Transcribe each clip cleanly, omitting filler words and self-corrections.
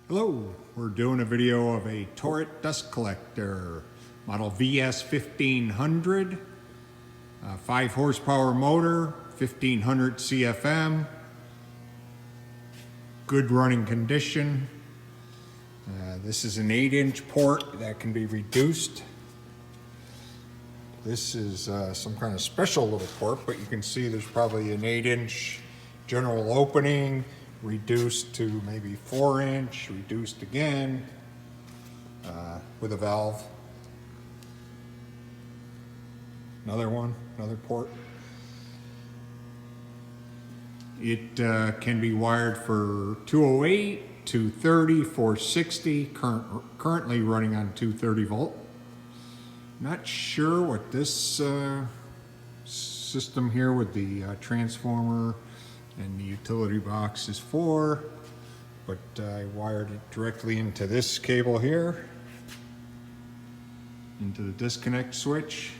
Hello, we're doing a video of a Torit dust collector, model VS-1500, 5 horsepower motor, 1500 CFM, good running condition. This is an 8-inch port that can be reduced. This is some kind of special little port, but you can see there's probably an 8-inch general opening, reduced to maybe 4-inch, reduced again with a valve. Another one, another port. It can be wired for 208, 230, 460, currently running on 230 volt. Not sure what this system here with the transformer and the utility box is for, but I wired it directly into this cable here, into the disconnect switch,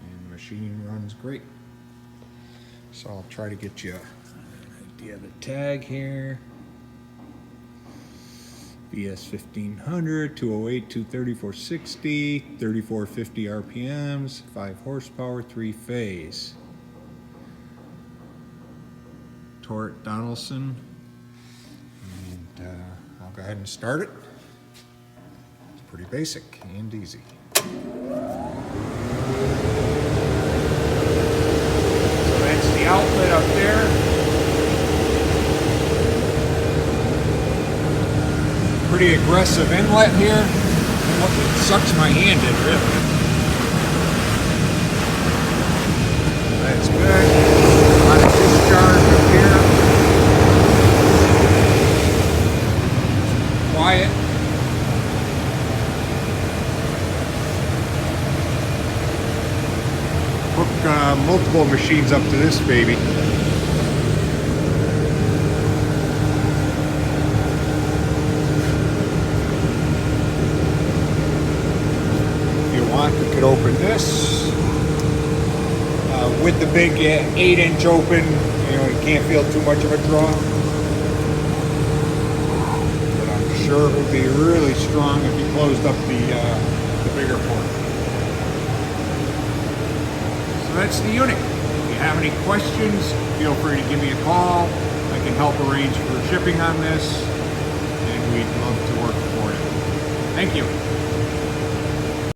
and the machine runs great. So I'll try to get you an idea of the tag here. VS-1500, 208, 230, 460, 3450 RPMs, 5 horsepower, 3 phase. Torit Donaldson, and I'll go ahead and start it. It's pretty basic and easy. So that's the outlet up there. Pretty aggressive inlet here. It sucks my hand in, really. That's good. A lot of discharge up here. Quiet. Hook multiple machines up to this baby. If you want, you could open this. With the big 8-inch open, you can't feel too much of a draw. But I'm sure it would be really strong if you closed up the bigger port. So that's the unit. If you have any questions, feel free to give me a call. I can help arrange for shipping on this, and we'd love to work for you. Thank you.